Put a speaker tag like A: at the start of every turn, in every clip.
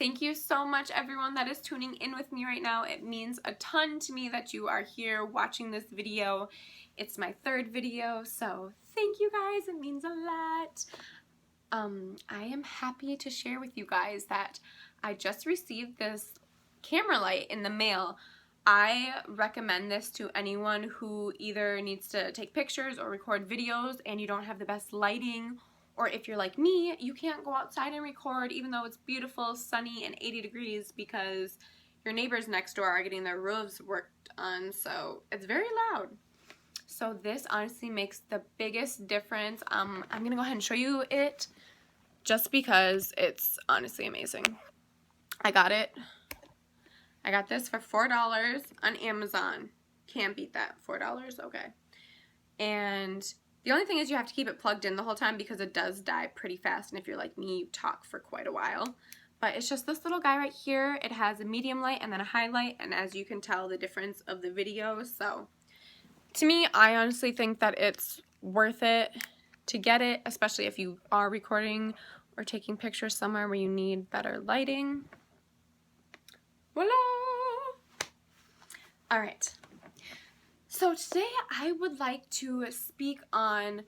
A: Thank you so much, everyone that is tuning in with me right now. It means a ton to me that you are here watching this video. It's my third video, so thank you guys. It means a lot. I am happy to share with you guys that I just received this camera light in the mail. I recommend this to anyone who either needs to take pictures or record videos and you don't have the best lighting, or if you're like me, you can't go outside and record even though it's beautiful, sunny, and 80 degrees because your neighbors next door are getting their roofs worked on, so it's very loud. So this honestly makes the biggest difference. I'm gonna go ahead and show you it just because it's honestly amazing. I got this for $4 on Amazon. Can't beat that. $4, okay. And the only thing is you have to keep it plugged in the whole time because it does die pretty fast, and if you're like me, you talk for quite a while. But it's just this little guy right here. It has a medium light and then a highlight, and as you can tell the difference of the video. So to me, I honestly think that it's worth it to get it, especially if you are recording or taking pictures somewhere where you need better lighting. Voila! Alright, so today I would like to speak on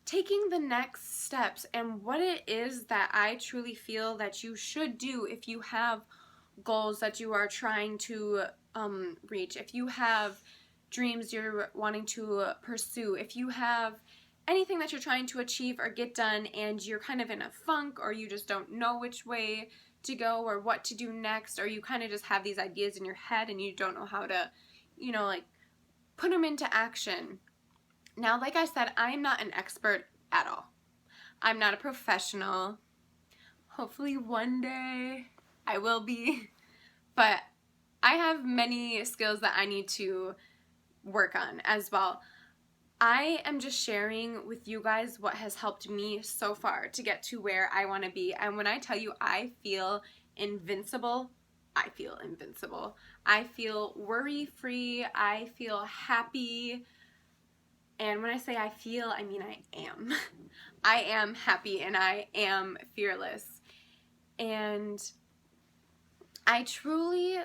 A: taking the next steps and what it is that I truly feel that you should do if you have goals that you are trying to reach, if you have dreams you're wanting to pursue, if you have anything that you're trying to achieve or get done and you're kind of in a funk, or you just don't know which way to go or what to do next, or you kind of just have these ideas in your head and you don't know how to, you know, like put them into action. Now, like I said, I'm not an expert at all. I'm not a professional. Hopefully one day I will be, but I have many skills that I need to work on as well. I am just sharing with you guys what has helped me so far to get to where I want to be. And when I tell you I feel invincible, I feel invincible. I feel worry-free. I feel happy. And when I say I feel, I mean I am. I am happy and I am fearless. And I truly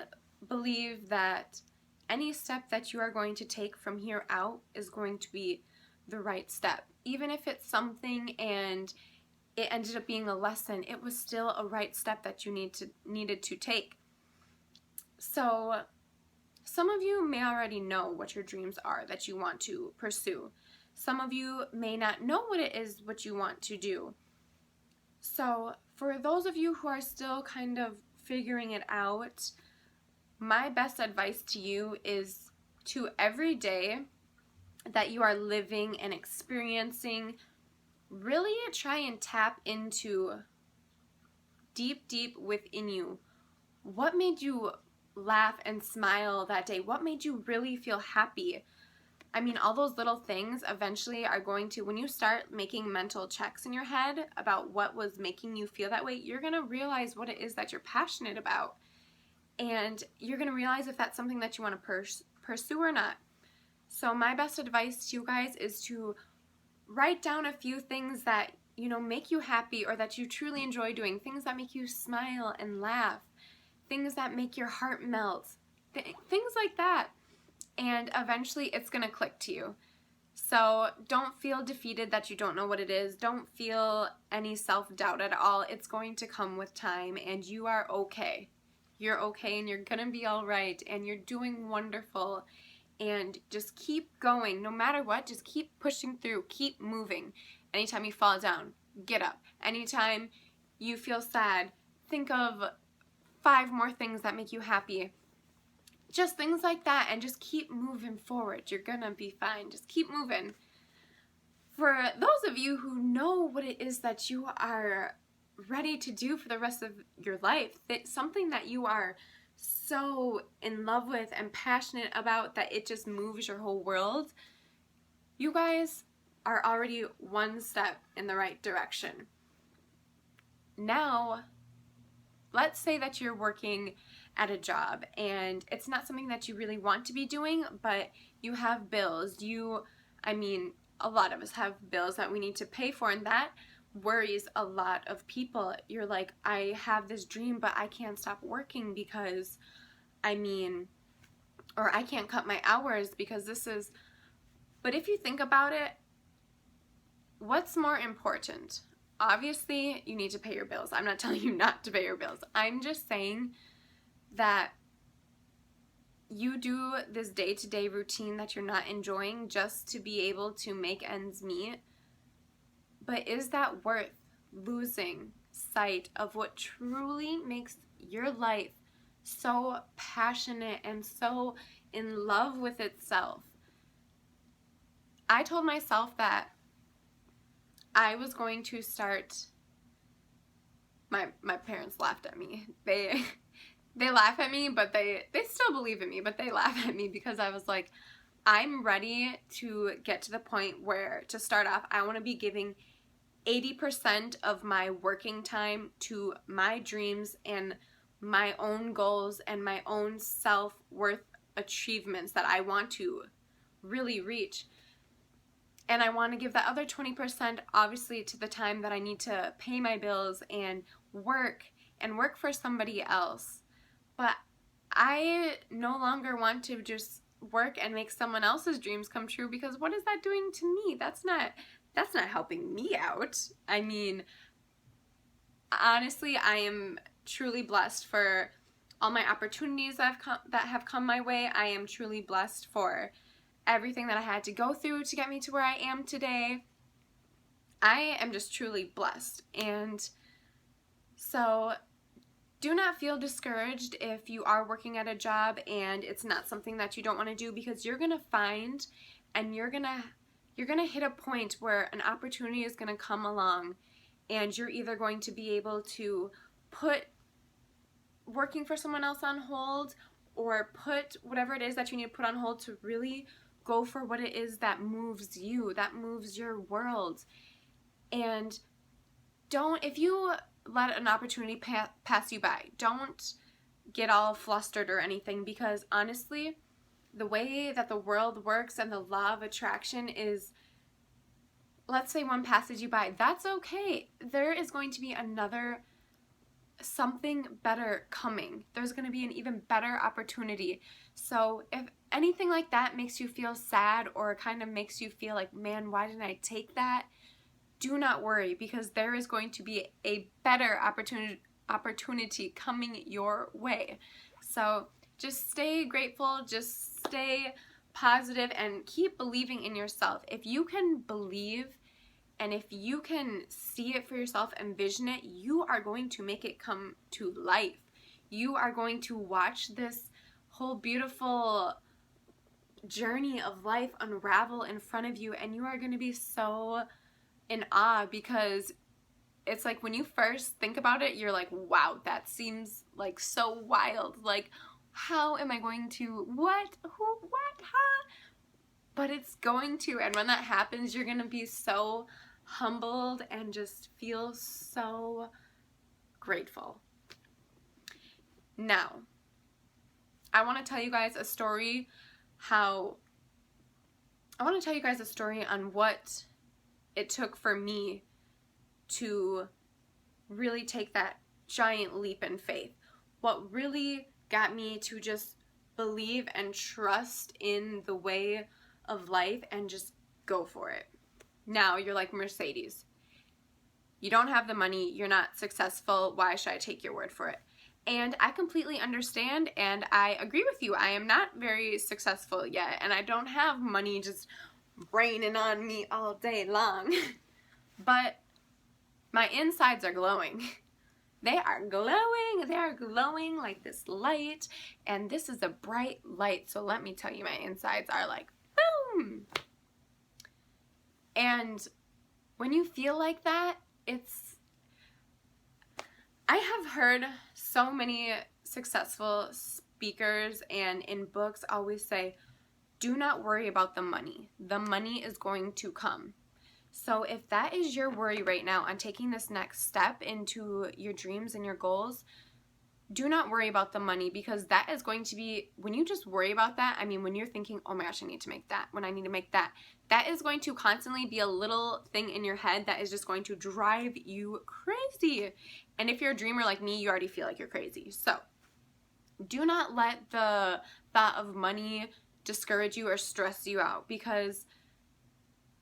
A: believe that any step that you are going to take from here out is going to be the right step. Even if it's something and it ended up being a lesson, it was still a right step that you needed to take. So some of you may already know what your dreams are that you want to pursue. Some of you may not know what it is what you want to do. So for those of you who are still kind of figuring it out, my best advice to you is to every day that you are living and experiencing, really try and tap into deep within you. What made you laugh and smile that day? What made you really feel happy? I mean, all those little things eventually are going to, when you start making mental checks in your head about what was making you feel that way, you're going to realize what it is that you're passionate about. And you're going to realize if that's something that you want to pursue or not. So my best advice to you guys is to write down a few things that, you know, make you happy or that you truly enjoy doing. Things that make you smile and laugh. Things that make your heart melt. Things like that. And eventually it's going to click to you. So don't feel defeated that you don't know what it is. Don't feel any self-doubt at all. It's going to come with time and you are okay. You're okay and you're gonna be all right and you're doing wonderful, and just keep going no matter what. Just keep pushing through, keep moving. Anytime you fall down, get up. Anytime you feel sad, think of 5 more things that make you happy. Just things like that, and just keep moving forward. You're gonna be fine. Just keep moving. For those of you who know what it is that you are ready to do for the rest of your life, that's something that you are so in love with and passionate about that it just moves your whole world, you guys are already one step in the right direction. Now, let's say that you're working at a job and it's not something that you really want to be doing, but you have bills. A lot of us have bills that we need to pay for, and that worries a lot of people. You're like, I have this dream, but I can't stop working because, or I can't cut my hours because this is, but if you think about it, what's more important? Obviously, you need to pay your bills. I'm not telling you not to pay your bills. I'm just saying that you do this day-to-day routine that you're not enjoying just to be able to make ends meet. But is that worth losing sight of what truly makes your life so passionate and so in love with itself? I told myself that I was going to start, my parents laughed at me. They laugh at me, but they still believe in me, but they laugh at me because I was like, I'm ready to get to the point where, to start off, I want to be giving 80% of my working time to my dreams and my own goals and my own self-worth achievements that I want to really reach. And I want to give that other 20% obviously to the time that I need to pay my bills and work for somebody else. But I no longer want to just work and make someone else's dreams come true, because what is that doing to me? That's not helping me out. I mean, honestly, I am truly blessed for all my opportunities that have come my way. I am truly blessed for everything that I had to go through to get me to where I am today. I am just truly blessed. And so do not feel discouraged if you are working at a job and it's not something that you don't want to do, because you're going to find and you're going to hit a point where an opportunity is going to come along, and you're either going to be able to put working for someone else on hold, or put whatever it is that you need to put on hold to really go for what it is that moves you, that moves your world. And if you let an opportunity pass you by, don't get all flustered or anything, because honestly, the way that the world works and the law of attraction is, let's say one passes you by, that's okay. There is going to be something better coming. There's going to be an even better opportunity. So if anything like that makes you feel sad or kind of makes you feel like, man, why didn't I take that? Do not worry, because there is going to be a better opportunity coming your way. So just stay grateful, just stay positive, and keep believing in yourself. If you can believe and if you can see it for yourself, envision it, you are going to make it come to life. You are going to watch this whole beautiful journey of life unravel in front of you, and you are going to be so in awe, because it's like when you first think about it, you're like, wow, that seems like so wild. Like, how am I going to, what, huh? But it's going to, and when that happens, you're going to be so humbled and just feel so grateful. Now, I want to tell you guys a story on what it took for me to really take that giant leap in faith. What really got me to just believe and trust in the way of life and just go for it. Now, you're like, Mercedes, you don't have the money, you're not successful, why should I take your word for it? And I completely understand, and I agree with you. I am not very successful yet, and I don't have money just raining on me all day long. But my insides are glowing. They are glowing. They are glowing like this light, and this is a bright light. So let me tell you, my insides are like, boom. And when you feel like that, I have heard so many successful speakers and in books always say, do not worry about the money. The money is going to come. So if that is your worry right now on taking this next step into your dreams and your goals, do not worry about the money, because that is going to be, when you just worry about that, I mean, when you're thinking, oh my gosh, I need to make that, when I need to make that, that is going to constantly be a little thing in your head that is just going to drive you crazy. And if you're a dreamer like me, you already feel like you're crazy. So do not let the thought of money discourage you or stress you out, because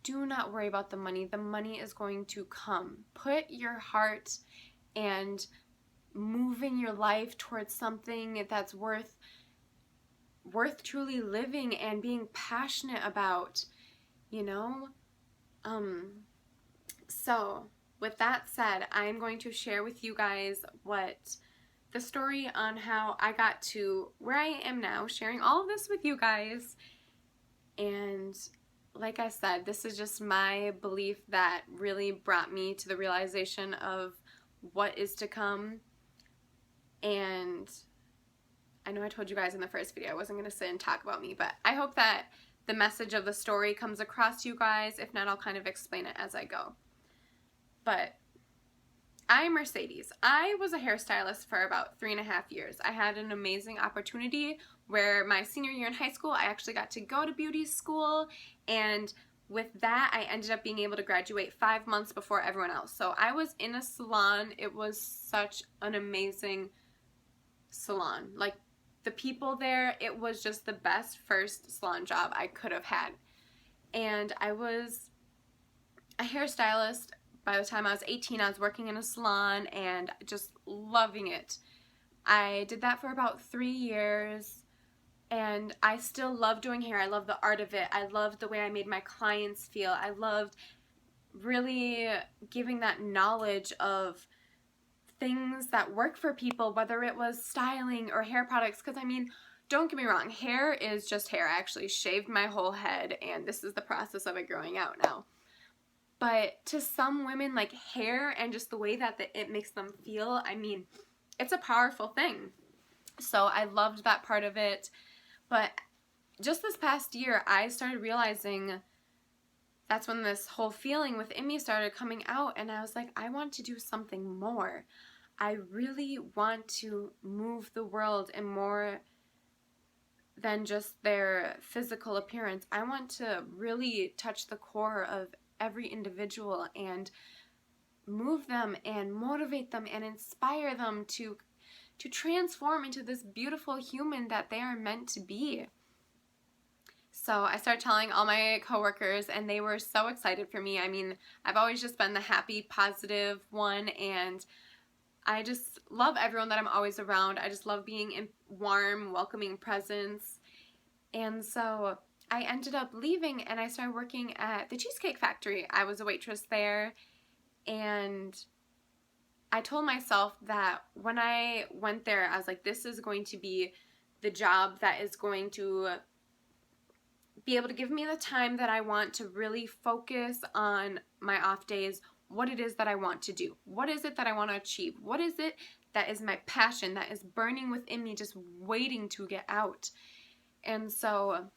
A: do not worry about the money. The money is going to come. Put your heart and moving your life towards something that's worth truly living and being passionate about, you know? So with that said, I'm going to share with you guys what the story on how I got to where I am now, sharing all of this with you guys. And like I said, this is just my belief that really brought me to the realization of what is to come. And I know I told you guys in the first video I wasn't going to sit and talk about me, but I hope that the message of the story comes across to you guys. If not, I'll kind of explain it as I go. But I'm Mercedes. I was a hairstylist for about 3.5 years. I had an amazing opportunity where my senior year in high school, I actually got to go to beauty school, and with that, I ended up being able to graduate 5 months before everyone else. So I was in a salon. It was such an amazing salon. Like, the people there, it was just the best first salon job I could have had. And I was a hairstylist. By the time I was 18, I was working in a salon and just loving it. I did that for about 3 years, and I still love doing hair. I love the art of it. I loved the way I made my clients feel. I loved really giving that knowledge of things that work for people, whether it was styling or hair products. Because I mean, don't get me wrong, hair is just hair. I actually shaved my whole head, and this is the process of it growing out now. But to some women, like, hair and just the way that it makes them feel, I mean, it's a powerful thing. So I loved that part of it. But just this past year, I started realizing that's when this whole feeling within me started coming out, and I was like, I want to do something more. I really want to move the world in more than just their physical appearance. I want to really touch the core of every individual and move them and motivate them and inspire them to transform into this beautiful human that they are meant to be. So I started telling all my coworkers, and they were so excited for me. I mean, I've always just been the happy, positive one, and I just love everyone that I'm always around. I just love being in warm, welcoming presence. And so I ended up leaving, and I started working at the Cheesecake Factory. I was a waitress there, and I told myself that when I went there, I was like, this is going to be the job that is going to be able to give me the time that I want to really focus on my off days, what it is that I want to do. What is it that I want to achieve? What is it that is my passion, that is burning within me, just waiting to get out? And so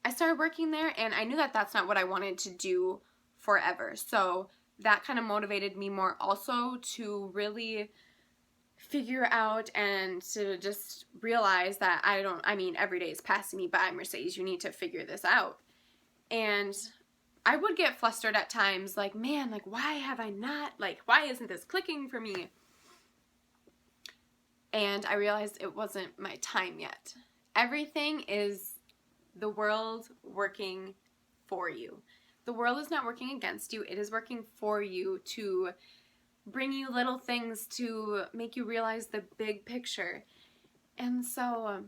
A: I started working there, and I knew that that's not what I wanted to do forever. So that kind of motivated me more also to really figure out and to just realize that I mean, every day is passing me by, Mercedes, you need to figure this out. And I would get flustered at times, like, man, like, why have I not, like, why isn't this clicking for me? And I realized it wasn't my time yet. Everything is the world working for you. The world is not working against you. It is working for you to bring you little things to make you realize the big picture. And so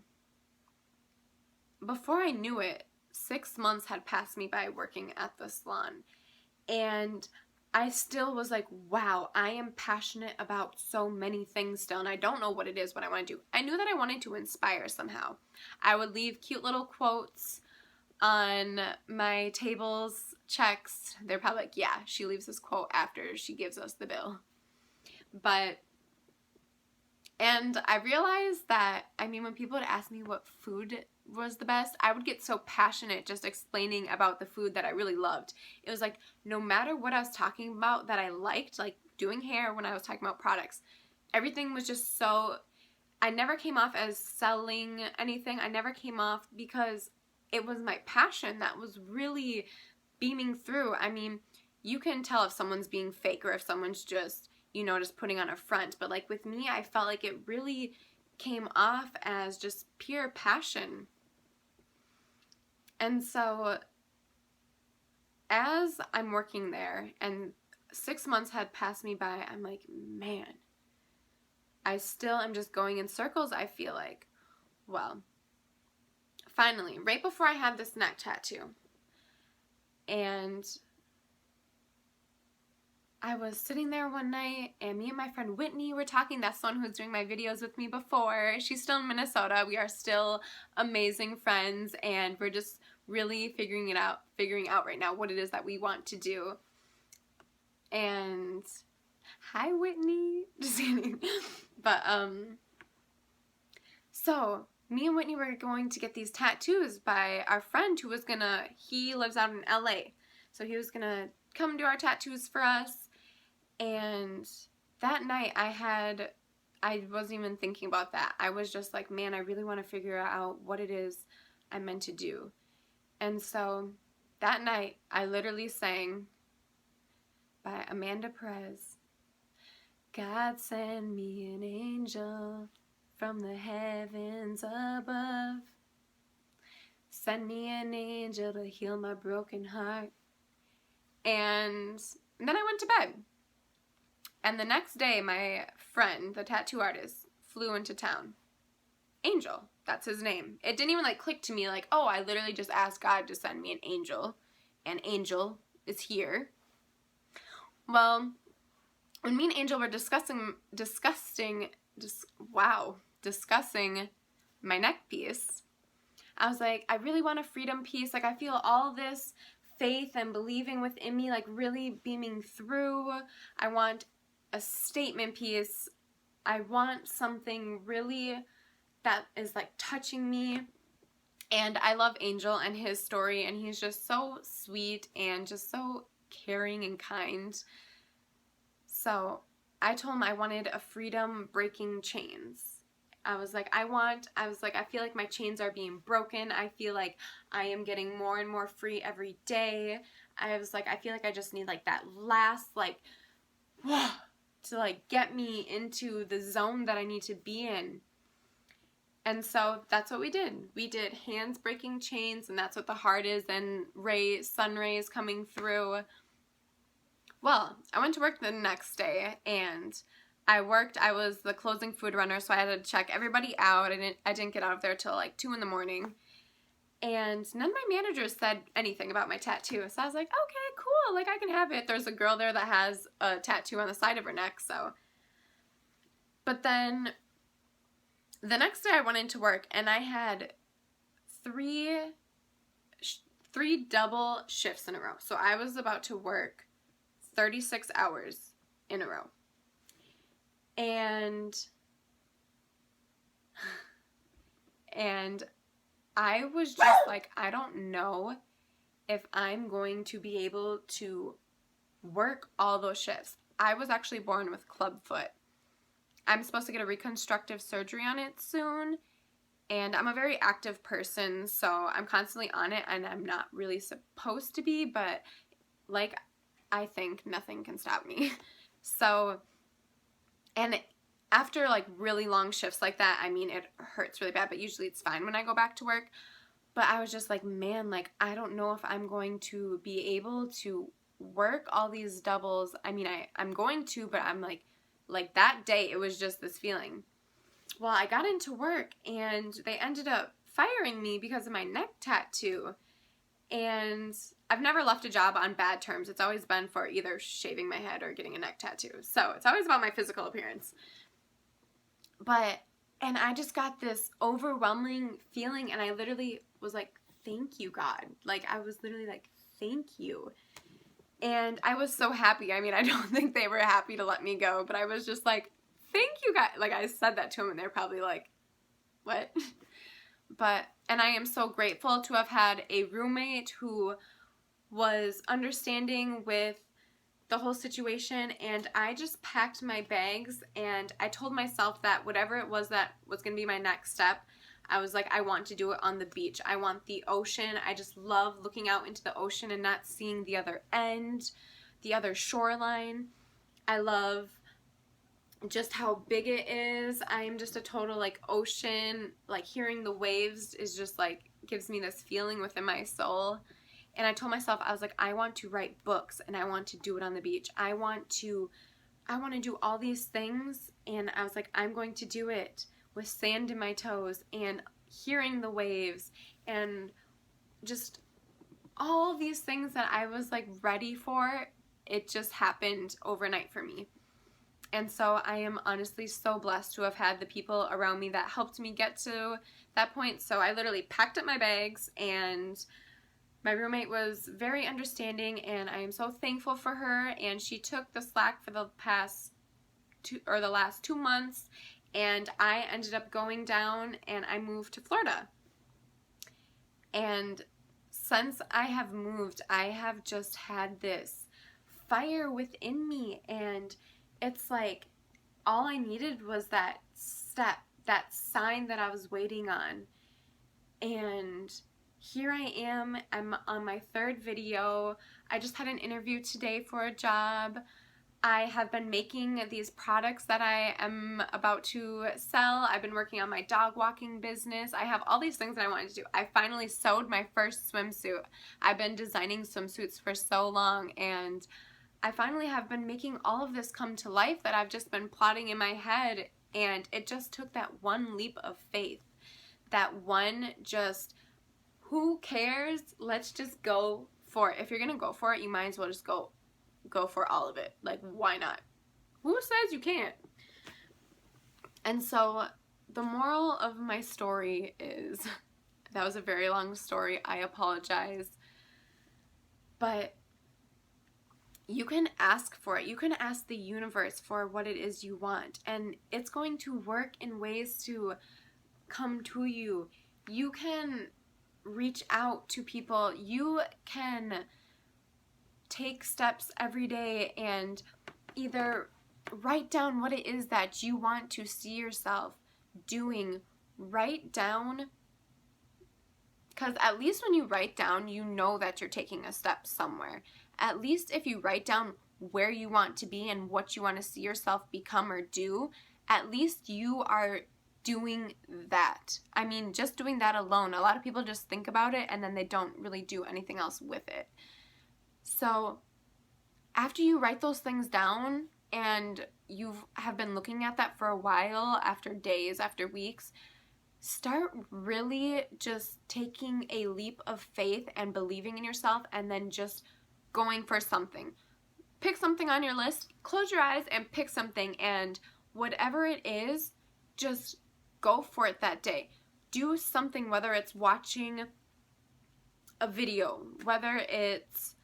A: before I knew it, 6 months had passed me by working at the salon. And I still was like, wow, I am passionate about so many things still, and I don't know what it is, what I want to do. I knew that I wanted to inspire somehow. I would leave cute little quotes on my tables, checks. They're probably like, yeah, she leaves this quote after she gives us the bill. And I realized that, I mean, when people would ask me what food was the best, I would get so passionate just explaining about the food that I really loved. It was like, no matter what I was talking about that I liked, like doing hair when I was talking about products, everything was just so, I never came off as selling anything. I never came off because it was my passion that was really beaming through. I mean, you can tell if someone's being fake or if someone's just, you know, just putting on a front. But like with me, I felt like it really came off as just pure passion. And so as I'm working there and 6 months had passed me by, I'm like, man, I still am just going in circles, I feel like. Well, finally, right before I had this neck tattoo, and I was sitting there one night, and me and my friend Whitney were talking. That's the one who was doing my videos with me before. She's still in Minnesota. We are still amazing friends, and we're just really figuring out right now what it is that we want to do. And hi, Whitney. Just kidding. But so me and Whitney were going to get these tattoos by our friend who was gonna, he lives out in LA, so he was gonna come do our tattoos for us. And that night I wasn't even thinking about that. I was just like, man, I really want to figure out what it is I'm meant to do. And so that night I literally sang by Amanda Perez, God send me an angel from the heavens above. Send me an angel to heal my broken heart. And then I went to bed. And the next day, my friend, the tattoo artist, flew into town. Angel, that's his name. It didn't even like click to me like, oh, I literally just asked God to send me an angel. And Angel is here. Well, when me and Angel were discussing my neck piece, I was like, I really want a freedom piece. Like, I feel all this faith and believing within me, like, really beaming through. I want a statement piece. I want something really that is, like, touching me. And I love Angel and his story, and he's just so sweet and just so caring and kind. So I told him I wanted a freedom breaking chains. I was like, I feel like my chains are being broken. I feel like I am getting more and more free every day. I was like, I feel like I just need like that last like, to like get me into the zone that I need to be in. And so that's what we did. We did hands breaking chains, and that's what the heart is, and sun rays coming through. Well, I went to work the next day, and I was the closing food runner, so I had to check everybody out. I didn't get out of there till like 2 in the morning. And none of my managers said anything about my tattoo. So I was like, okay, cool, like I can have it. There's a girl there that has a tattoo on the side of her neck, so. But then the next day I went into work, and I had three double shifts in a row. So I was about to work 36 hours in a row. And I was just like, I don't know if I'm going to be able to work all those shifts. I was actually born with clubfoot. I'm supposed to get a reconstructive surgery on it soon, and I'm a very active person, so I'm constantly on it, and I'm not really supposed to be, but like, I think nothing can stop me. So, and after like really long shifts like that, I mean, it hurts really bad, but usually it's fine when I go back to work. But I was just like, man, like, I don't know if I'm going to be able to work all these doubles. I mean, I'm going to, but I'm like that day, it was just this feeling. Well, I got into work, and they ended up firing me because of my neck tattoo. And I've never left a job on bad terms. It's always been for either shaving my head or getting a neck tattoo. So it's always about my physical appearance. And I just got this overwhelming feeling, and I literally was like, thank you, God. Like, I was literally like, thank you. And I was so happy. I mean, I don't think they were happy to let me go, but I was just like, thank you, God. Like, I said that to them, and they're probably like, what? And I am so grateful to have had a roommate who was understanding with the whole situation, and I just packed my bags, and I told myself that whatever it was that was going to be my next step, I was like, I want to do it on the beach. I want the ocean. I just love looking out into the ocean and not seeing the other end, the other shoreline. I love just how big it is. I am just a total like ocean, like hearing the waves is just like gives me this feeling within my soul. And I told myself, I was like, I want to write books and I want to do it on the beach. I want to do all these things, and I was like, I'm going to do it with sand in my toes and hearing the waves and just all these things that I was like ready for. It just happened overnight for me. And so I am honestly so blessed to have had the people around me that helped me get to that point. So I literally packed up my bags, and my roommate was very understanding, and I am so thankful for her, and she took the slack for the last 2 months, and I ended up going down and I moved to Florida. And since I have moved, I have just had this fire within me, and it's like all I needed was that step, that sign that I was waiting on. And here I am. I'm on my 3rd video. I just had an interview today for a job. I have been making these products that I am about to sell. I've been working on my dog walking business. I have all these things that I wanted to do. I finally sewed my first swimsuit. I've been designing swimsuits for so long, and I finally have been making all of this come to life that I've just been plotting in my head, and it just took that one leap of faith. That one just, who cares? Let's just go for it. If you're going to go for it, you might as well just go for all of it. Like, why not? Who says you can't? And so the moral of my story is, that was a very long story. I apologize. But you can ask for it. You can ask the universe for what it is you want, and it's going to work in ways to come to you. You can reach out to people. You can take steps every day and either write down what it is that you want to see yourself doing. Write down, because at least when you write down, you know that you're taking a step somewhere. At least if you write down where you want to be and what you want to see yourself become or do, at least you are doing that. I mean, just doing that alone. A lot of people just think about it and then they don't really do anything else with it. So after you write those things down and you have been looking at that for a while, after days, after weeks, start really just taking a leap of faith and believing in yourself, and then just going for something. Pick something on your list, close your eyes and pick something, and whatever it is, just go for it that day. Do something, whether it's watching a video, whether it's,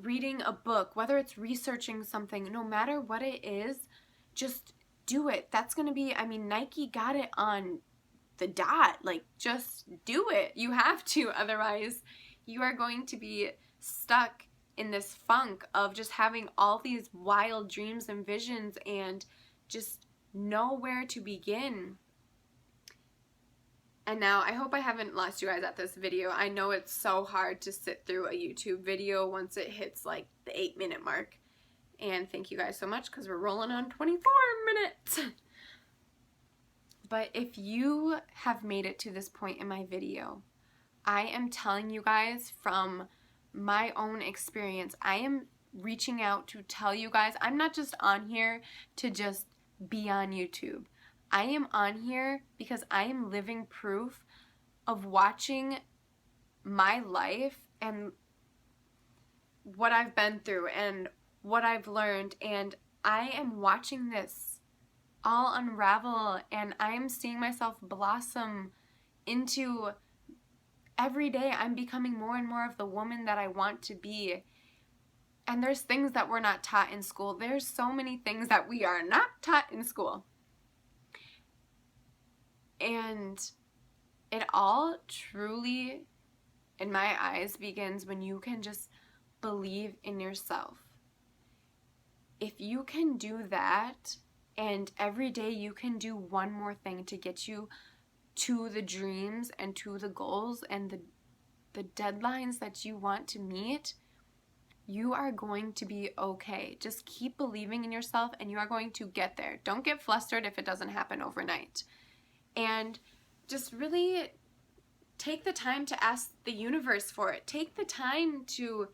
A: reading a book, whether it's researching something, no matter what it is, just do it. That's going to be, Nike got it on the dot. Like, just do it. You have to, otherwise you are going to be stuck in this funk of just having all these wild dreams and visions and just know where to begin. And now, I hope I haven't lost you guys at this video. I know it's so hard to sit through a YouTube video once it hits like the 8-minute mark. And thank you guys so much, because we're rolling on 24 minutes. But if you have made it to this point in my video, I am telling you guys from my own experience, I am reaching out to tell you guys, I'm not just on here to just be on YouTube. I am on here because I am living proof of watching my life and what I've been through and what I've learned, and I am watching this all unravel, and I am seeing myself blossom into, every day I'm becoming more and more of the woman that I want to be. And there's things that we're not taught in school. There's so many things that we are not taught in school. And it all truly, in my eyes, begins when you can just believe in yourself. if you can do that, and every day you can do one more thing to get you to the dreams and to the goals and the deadlines that you want to meet, you are going to be okay. Just keep believing in yourself and you are going to get there. Don't get flustered if it doesn't happen overnight. And just really take the time to ask the universe for it. Take the time to,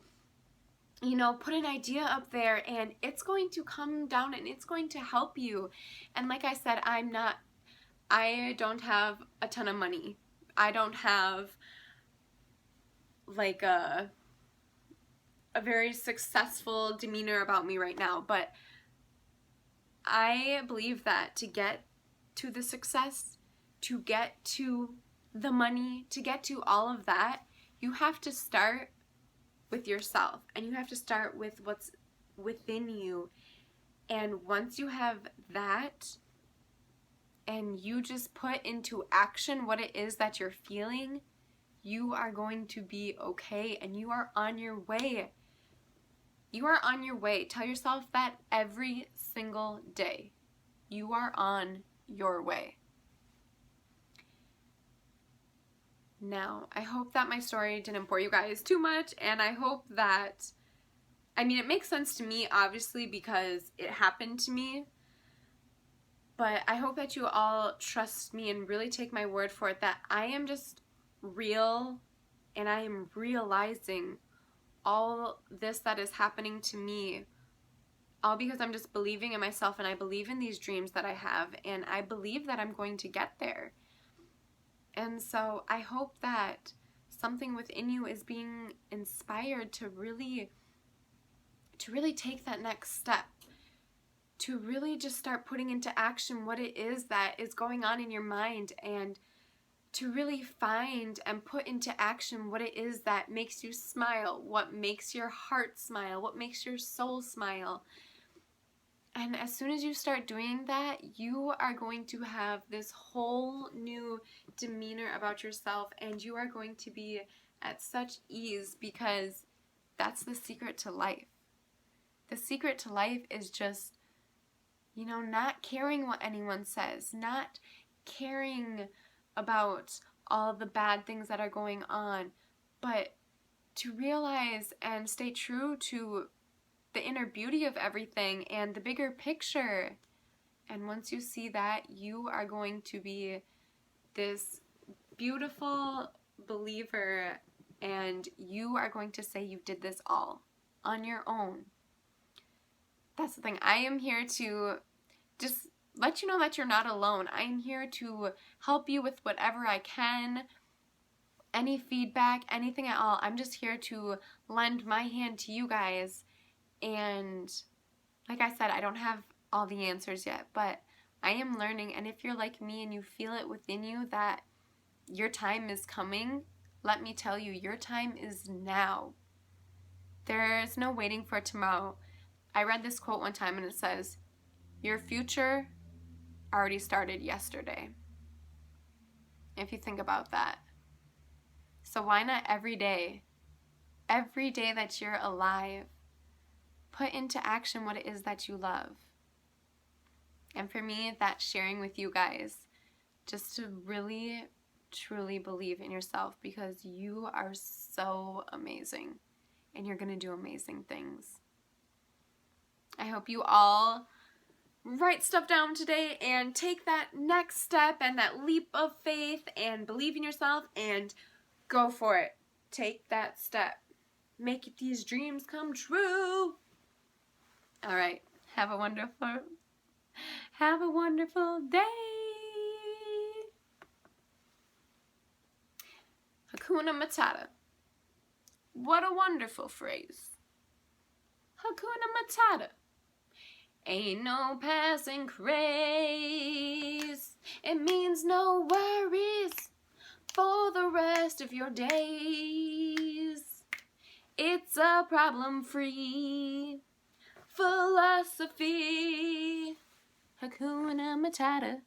A: put an idea up there, and it's going to come down and it's going to help you. And like I said, I don't have a ton of money. I don't have like a very successful demeanor about me right now, but I believe that to get to the success, to get to the money, to get to all of that, you have to start with yourself, and you have to start with what's within you. And once you have that, and you just put into action what it is that you're feeling, you are going to be okay, and you are on your way. You are on your way. Tell yourself that every single day. You are on your way. Now, I hope that my story didn't bore you guys too much, and I hope that, it makes sense to me, obviously, because it happened to me, but I hope that you all trust me and really take my word for it, that I am just real, and I am realizing all this that is happening to me, all because I'm just believing in myself, and I believe in these dreams that I have, and I believe that I'm going to get there. And so I hope that something within you is being inspired to really take that next step, to really just start putting into action what it is that is going on in your mind, and to really find and put into action what it is that makes you smile, what makes your heart smile, what makes your soul smile. And as soon as you start doing that, you are going to have this whole new demeanor about yourself, and you are going to be at such ease, because that's the secret to life. The secret to life is just, not caring what anyone says, not caring about all the bad things that are going on, but to realize and stay true to the inner beauty of everything and the bigger picture. And once you see that, you are going to be this beautiful believer, and you are going to say you did this all on your own. That's the thing. I am here to just let you know that you're not alone. I am here to help you with whatever I can, any feedback, anything at all. I'm just here to lend my hand to you guys. And like I said, I don't have all the answers yet, but I am learning. And if you're like me and you feel it within you that your time is coming, let me tell you, your time is now. There's no waiting for tomorrow. I read this quote one time, and it says, your future already started yesterday. If you think about that. So why not every day that you're alive, put into action what it is that you love? And for me, that's sharing with you guys, just to really, truly believe in yourself, because you are so amazing, and you're going to do amazing things. I hope you all write stuff down today and take that next step and that leap of faith and believe in yourself and go for it. Take that step. Make these dreams come true. All right. Have a wonderful day. Hakuna Matata. What a wonderful phrase. Hakuna Matata. Ain't no passing craze. It means no worries for the rest of your days. It's a problem-free philosophy. Hakuna Matata.